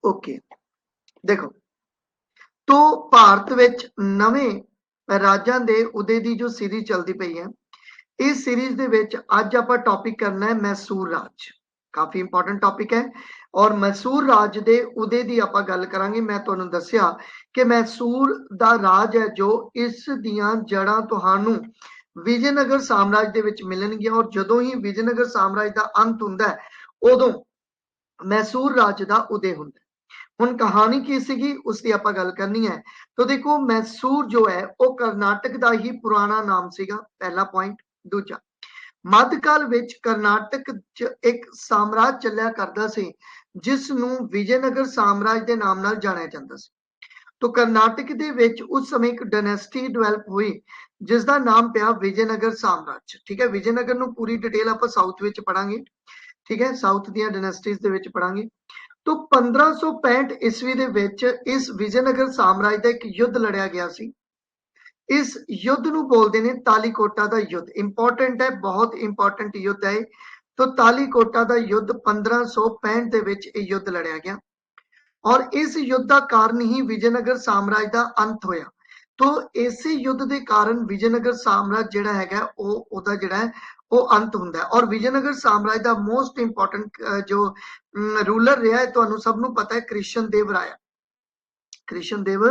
Okay देखो, तो भारत विच नवें राज्यां दे उदय दी जो सीरीज चलती पई है, इस सीरीज दे विच अज आपां टॉपिक करना है मैसूर राज। काफी इंपॉर्टेंट टॉपिक है और मैसूर राज दे उदय दी आपां गल करांगे। मैं तुहानूं दस्सिया कि मैसूर दा राज है जो इस दियां जड़ां तुहानूं विजयनगर साम्राज्य दे विच मिलणगीਆਂ और जदों ही विजयनगर साम्राज्य दा अंत हुंदा है उदों मैसूर राज दा उदय हुंदा है। हुण कहानी की सीगी उसकी आपां गल करनी है। तो देखो, मैसूर जो है वो कर्नाटक दा ही पुराना नाम सीगा, पहला पॉइंट। दूजा, मध्यकाल विच कर्नाटक च एक साम्राज्य चलिया करदा सी जिस नूं विजयनगर साम्राज्य दे नाम नाल जाणिया जांदा सी। तो कर्नाटक दे विच उस समय एक डायनेस्टी डेवलप हुई जिसका नाम पिया विजयनगर साम्राज्य। ठीक है, विजयनगर नूं पूरी डिटेल आपां साउथ विच पढ़ांगे। ठीक है, साउथ दियां डायनेस्टीज दे विच पढ़ांगे। तो 1565 ईस्वी दे विच इस विजयनगर साम्राज्य का एक युद्ध लड़िया गया सी। इस युद्ध नूं बोलदे ने तालीकोटा दा युद्ध। इंपॉर्टेंट है, बहुत इंपॉर्टेंट युद्ध है। तो तालीकोटा दा युद्ध 1565 दे विच ये युद्ध लड़िया गया और इस युद्ध का कारण ही विजयनगर साम्राज्य का अंत होया। तो इसे युद्ध के कारण विजयनगर साम्राज्य जिहड़ा हैगा ओहदा जिहड़ा है वो अंत हुंदा है। और विजयनगर साम्राज्य का मोस्ट इंपॉर्टेंट जो रूलर रहा है तुहानूं सबनूं पता है, कृष्ण देव राय। कृष्ण देव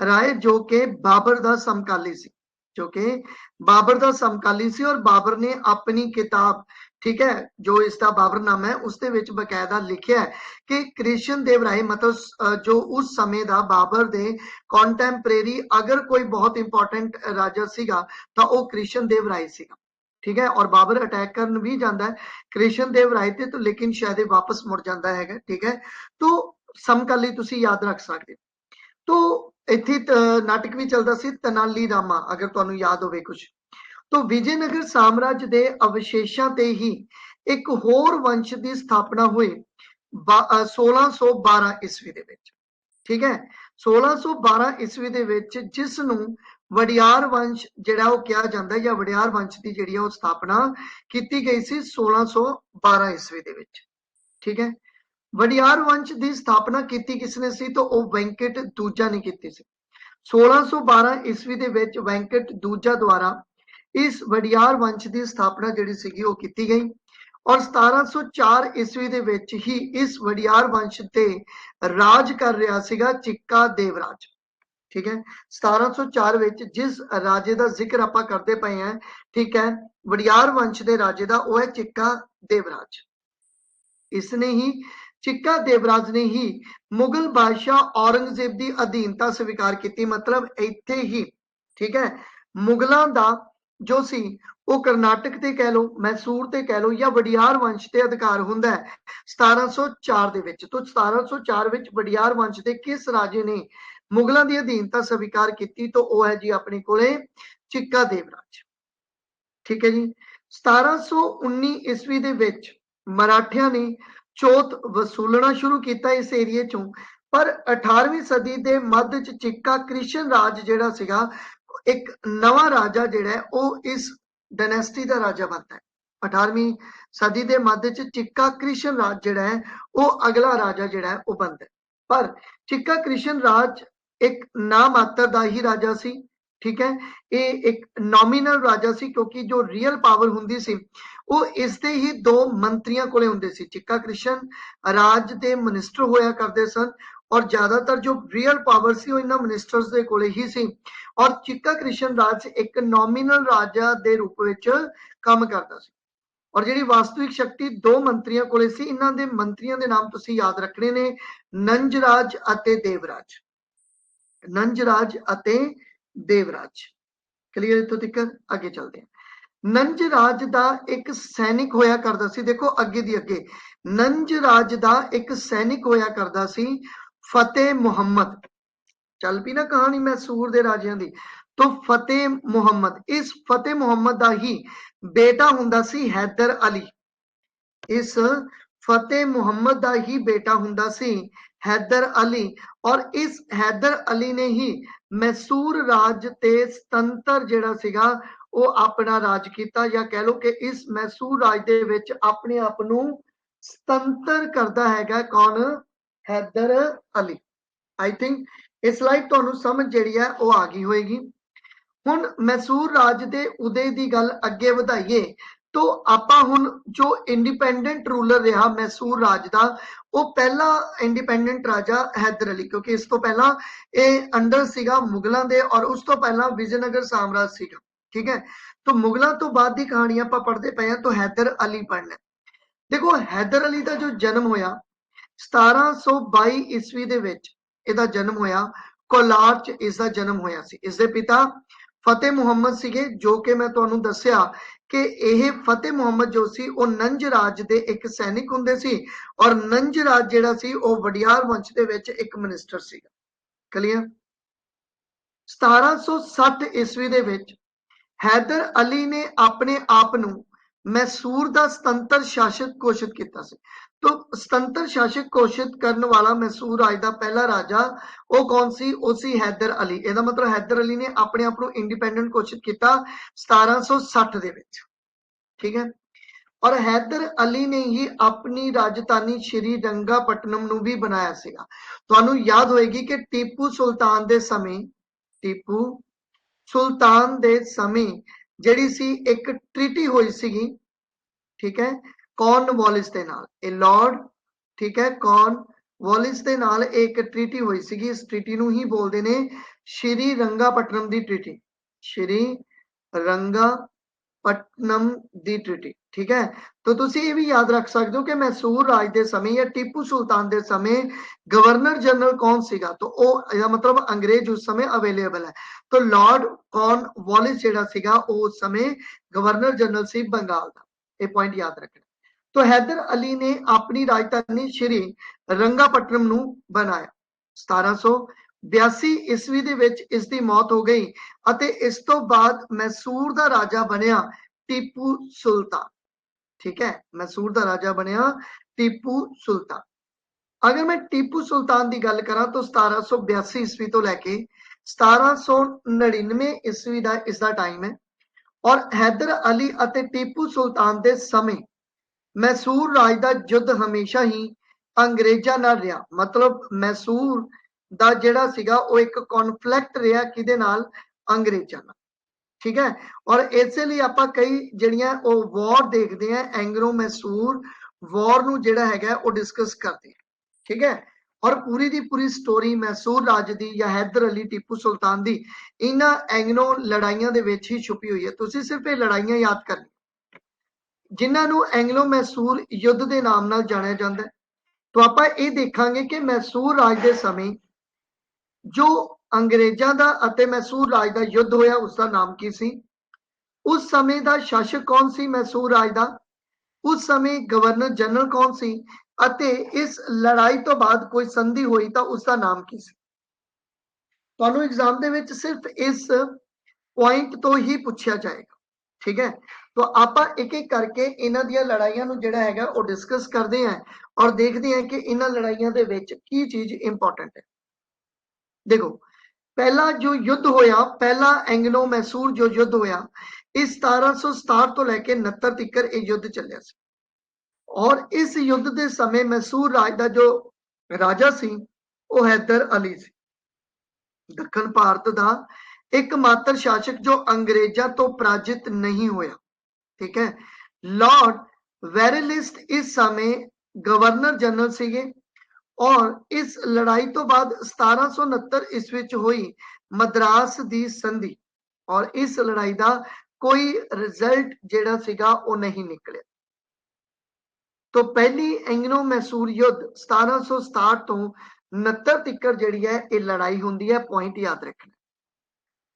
राय जो कि बाबर का समकाली सी, जो कि बाबर का समकाली सी। और बाबर ने अपनी किताब, ठीक है, जो इसका बाबरनामा है उसके विच बकायदा लिखिया है कि कृष्ण देव राय मतलब जो उस समय का बाबर दे कॉन्टेम्परेरी अगर कोई बहुत इंपॉर्टेंट राजा सीगा तो वो कृष्ण देव राय सीगा। ठीक है, और बाबर अटैक करन भी जाता है कृष्ण देव राय ते, तो लेकिन शायद वापस मुड़ जाता है। ठीक है, तो समकाली तुसी याद रख सकते। तो इत्थे नाटक भी चलता सी तेनाली रामा, अगर तुहानूं याद होवे कुछ। तो विजयनगर साम्राज्य के अवशेषां ते ही एक होर वंश की स्थापना हुई 1612 ईस्वी दे विच। ठीक है, 1612 ईस्वी दे विच जिस नूं वडियार वंश जिहड़ा वो कहा जाता है, या वडियार वंश की जिहड़ी वो स्थापना की गई सी 1612 ईस्वी दे विच। ठीक है, वडियार वंश की स्थापना की किसने सी? तो वो वेंकट दूजा ने की सी। 1612 ईस्वी दे विच वेंकट दूजा द्वारा इस वडियार वंश की स्थापना जिहड़ी सीगी वो की गई और 1704 ईस्वी दे विच ही इस वडियार वंश ते राज कर रहा सीगा चिक्का देवराज। ठीक है, 1704 विच जिस राजे का जिक्र आपां करते पे हैं, ठीक है, वडियार वंश के राजे का वो है चिक्का देवराज। इसने ही चिक्का देवराज ने ही मुगल बादशाह औरंगजेब की अधीनता स्वीकार की। मतलब इत्थे ही, ठीक है, मुगलों का जो सी वो कर्नाटक ते कह लो, मैसूर ते कह लो, या वडियार वंश ते अधिकार हुंदा है 1704 दे विच। तो 1704 विच वडियार वंश के किस राजे ने मुगलों की अधीनता स्वीकार की? तो वह है जी अपने कोले चिक्का देवराज। ठीक है जी, 1719 ईस्वी दे विच मराठियां ने चौथ वसूलना शुरू किया इस एरिए चों। पर 18वीं सदी के मध्य च चिक्का कृष्ण राज जिहड़ा सीगा एक नवा राजा जिहड़ा है वो इस डायनेस्टी का राजा बनता है। 18वीं सदी के मध्य च चिक्का कृष्ण राज जिहड़ा है वो अगला राजा जिहड़ा है वो बनता है। पर चिक्का कृष्ण राज एक नामात्र दा ही राजा सी। ठीक है, ये एक नॉमिनल राजा सी क्योंकि जो रियल पावर हुंदी सी वो इसदे ही दो मंत्रियों कोले हुंदे सी। चिक्का कृष्ण राज दे मिनिस्टर होया करदे सन और ज्यादातर जो रियल पावर सी वो इन्हां मिनिस्टर्स दे कोले ही सी। और चिक्का कृष्ण राज एक नॉमिनल राजा दे रूप विच काम करदा सी और जिहड़ी वास्तविक शक्ति दो मंत्रियों कोले सी। इन्हां दे मंत्रियों दे नाम तुसीं याद रखने ने, नंजराज अते देवराज। नंजराज अते देवराज। क्लियर? इत्थों तक अगे चलते हैं। नंजराज दा एक सैनिक होया करदा सी। देखो अगे दी अगे, नंजराज दा एक सैनिक होया करदा सी फतेह मुहम्मद। चल पी ना कहानी मैसूर दे राजियां दी। तो फतेह मुहम्मद, इस फतेह मुहम्मद दा ही बेटा हुंदा सी हैदर अली। इस फतेह मुहम्मद दा ही बेटा हुंदा सी हैदर अली और इस हैदर अली ने ही मैसूर राज ते स्वतंत्र जिहड़ा सीगा वो अपना राज किया। या कह लो कि इस मैसूर राज दे विच अपने आप नूं स्वतंत्र करदा हैगा कौन? हैदर अली। आई थिंक ये स्लाइड तुहानू समझ जिहड़ी है वो आ गई होएगी। हुण मैसूर राज दे उदय की गल अगे वधाइए तो आपां हुण जो इंडिपेंडेंट रूलर रहा मैसूर राज का वो पहला इंडिपेंडेंट राजा हैदर अली, क्योंकि इस तो पहला ये अंडर सीगा मुगलों के और उस तो पहला विजयनगर साम्राज्य सीगा। ठीक है, तो मुगलों तो बाद की कहानी आपां पढ़ते पे हैं तो हैदर अली पढ़ना। देखो हैदर अली का जो जन्म होया 1722 ईस्वी दे विच इहदा जन्म होया, कोलार च इसका जन्म होया सी। इसके पिता फतेह मुहम्मद सीगे, जो कि मैं तुहानू दस्सिया कि यह फतेह मुहम्मद जो सी वो नंज राज दे एक सैनिक हुंदे सी और नंज राज जिहड़ा सी वो वडियार वंश दे विच एक मिनिस्टर सीगा। क्लियर। 1760 ईस्वी दे विच हैदर अली ने अपने आप नू मैसूर का स्वतंत्र शासक घोषित किया। तो स्वतंत्र शासक घोषित करने वाला मैसूर राज का पहला राजा वो कौन सी? वो सी हैदर अली। इसका मतलब हैदर अली ने अपने आप को इंडिपेंडेंट घोषित किया 1760 दे विच। ठीक है, और हैदर अली ने ही अपनी राजधानी श्री रंगापट्टनम नू भी बनाया सीगा। तुहानू याद होएगी कि टीपू सुल्तान दे समय, टीपू सुल्तान दे समय ਜਿਹੜੀ सी एक ट्रीटी हुई सीगी। ठीक है, कॉर्नवालिस दे नाल, ए लॉर्ड, ठीक है, कॉर्नवालिस दे नाल एक ट्रीटी हुई सीगी। इस ट्रीटी नू ही बोलते ने श्री रंगापट्टनम दी ट्रीटी, श्री रंगापट्टनम दी ट्रीटी। ठीक है, तो तुसी ये भी याद रख सकते हो कि मैसूर राज के समय या टीपू सुल्तान के समय गवर्नर जनरल कौन सीगा? तो वो मतलब अंग्रेज उस समय अवेलेबल है। तो लॉर्ड कॉर्नवालिस जिहड़ा सीगा उस समय गवर्नर जनरल सी बंगाल का। ये पॉइंट याद रखना। तो हैदर अली ने अपनी राजधानी श्री रंगापट्टनम नू बनाया। 1782 ईस्वी दे विच इसकी मौत हो गई अते इस तो बाद मैसूर का राजा बनया टीपू सुल्तान। ठीक है, मैसूर का राजा बनया टीपू सुल्तान। अगर मैं टीपू सुल्तान की गल करा तो 1782 ईस्वी तो लैके 1799 ईस्वी का इसका टाइम है। और हैदर अली अते टीपू सुल्तान के समय मैसूर राज का युद्ध हमेशा ही अंग्रेजों नाल रहा। मतलब मैसूर का जिहड़ा सीगा वो एक कॉन्फ्लिक्ट रहा किहदे नाल? अंग्रेजों नाल। ठीक है, और इसलिए आप कई जड़ियां वॉर देखते हैं, एंग्लो मैसूर वॉर नू जिहड़ा हैगा वो डिस्कस करते हैं। ठीक है, और पूरी दी पूरी स्टोरी मैसूर राज दी या हैदर अली टीपू सुल्तान दी इन्हां एंग्लो लड़ाइयां दे विच ही छुपी हुई है। तुसीं सिर्फ ये लड़ाइयां याद करनी जिन्हां नू एंग्लो मैसूर युद्ध के नाम नाल जानिया जाता है। तो आप ये देखांगे कि मैसूर राज के समय जो अंग्रेजों का अते मैसूर राज का युद्ध होया उसका नाम की सी? उस समय का शासक कौन सी मैसूर राज का? उस समय गवर्नर जनरल कौन सी? अते इस लड़ाई तो बाद कोई संधि हुई तो उसका नाम की सी? तुहानू एग्जाम दे विच सिर्फ इस पॉइंट तो ही पूछा जाएगा। ठीक है, तो आप एक एक करके इन्हां दी लड़ाइयां नू जिहड़ा हैगा वो डिस्कस करते हैं और देखते हैं कि इन्हां लड़ाइयां दे विच की चीज इंपॉर्टेंट है। देखो पहला जो युद्ध होया, पहला एंग्लो मैसूर जो युद्ध होया इस 1767 तो लैके 69 तक ये युद्ध चलिया सी। और इस युद्ध के समय मैसूर राज का जो राजा सी वो हैदर अली सी, दक्षिण भारत का एकमात्र शासक जो अंग्रेजों तो पराजित नहीं होया। ठीक है, लॉर्ड वेरेलिस्ट इस समय गवर्नर जनरल सीगे और इस लड़ाई तो बाद 1769 ईस्वी च हुई मद्रास की संधि और इस लड़ाई का कोई रिजल्ट जिहड़ा सीगा वो नहीं निकलिया। तो पहली एंग्लो मैसूर युद्ध 1767 तो 69 तक जिहड़ी है ये लड़ाई हुंदी है, पॉइंट याद रखना।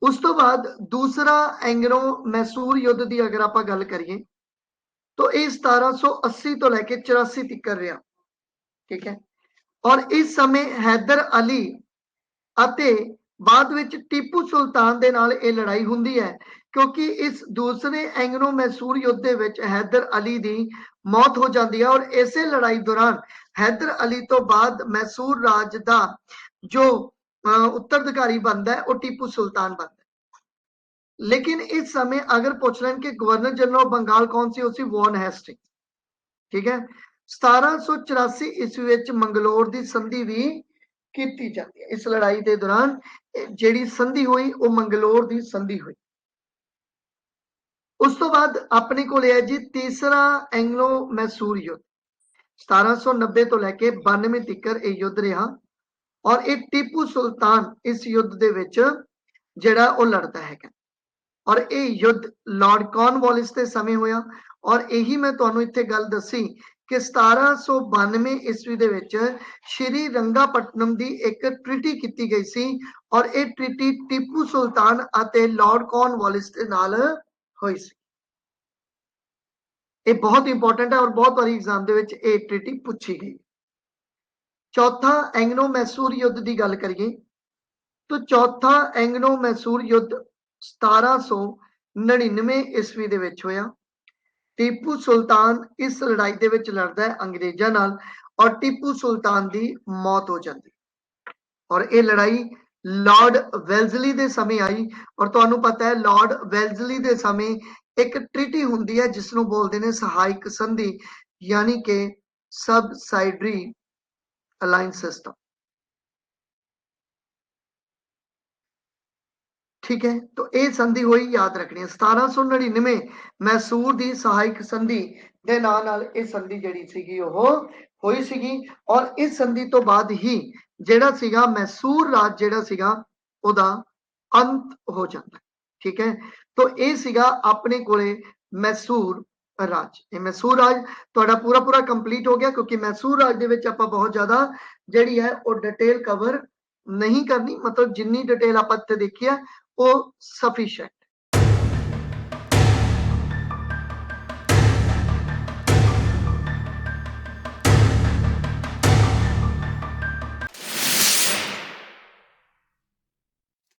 उस तो बाद दूसरा एंग्लो मैसूर युद्ध की अगर आप गल करिए तो ये 1780 तो लैके 84 तक रहा। ठीक है, और इस समय हैदर अली अते बाद विच टीपू सुल्तान दे नाल ये लड़ाई हुंदी है क्योंकि इस दूसरे एंग्लो मैसूर युद्ध दे विच हैदर अली दी मौत हो जाती है और इसे लड़ाई दौरान हैदर अली तो बाद मैसूर राज दा जो उत्तराधिकारी बनता है वो टीपू सुल्तान बनता है। लेकिन इस समय अगर पूछ लें कि गवर्नर जनरल ऑफ बंगाल कौन सी? उसी वॉन हेस्टिंग्स। ठीक है, 1784 ईस्वी विच मंगलोर की संधि भी की जाती है। इस लड़ाई के दौरान जिहड़ी संधि हुई वो मंगलोर की संधि हुई। उस तो बाद अपने को है जी तीसरा एंग्लो मैसूर युद्ध 1790 तो लैके 92 तक यह युद्ध रहा और ये टीपू सुल्तान इस युद्ध दे विच जिहड़ा वो लड़ता है और ये युद्ध लॉर्ड कॉर्नवालिस के समय होया। और यही मैं तुहानू इत्थे गल दसी कि 1792 ईस्वी दे विच श्री रंगापट्टनम की एक ट्रीटी की गई सी और ये ट्रीटी टीपू सुल्तान अते लॉर्ड कॉर्नवालिस के नाल हुई सी। ये बहुत इंपॉर्टेंट है और बहुत बारी एग्जाम दे विच ये ट्रीटी पूछी गई। चौथा एंग्लो मैसूर युद्ध की गल करिए तो चौथा एंग्लो मैसूर युद्ध 1799 ईस्वी दे विच होया। टीपू सुल्तान इस लड़ाई दे विच लड़दा है अंग्रेजां नाल और टीपू सुल्तान की मौत हो जाती और ये लड़ाई लॉर्ड वेल्जली दे समय आई। और तुहानू पता है लॉर्ड वेल्जली दे समय एक ट्रीटी हुंदी है जिसनों बोलते हैं सहायक संधि यानी कि सबसाइडरी अलायंस सिस्टम। ठीक है तो ये संधि हुई याद रखनी है 1799 मैसूर की सहायक संधि के नाम नाल ये संधि जिहड़ी सीगी ओह हुई सीगी और इस संधि तो बाद ही जिहड़ा सीगा मैसूर राज जिहड़ा सीगा ओदा अंत हो जाता है। ठीक है तो ये सीगा अपने कोले मैसूर राज। ये मैसूर राज तुहाडा पूरा पूरा कंप्लीट हो गया क्योंकि मैसूर राज दे विच आपां बहुत ज्यादा जिहड़ी है वो डिटेल कवर नहीं करनी मतलब जिन्नी डिटेल आपां इत्थे देखी है वो सफिशिएंट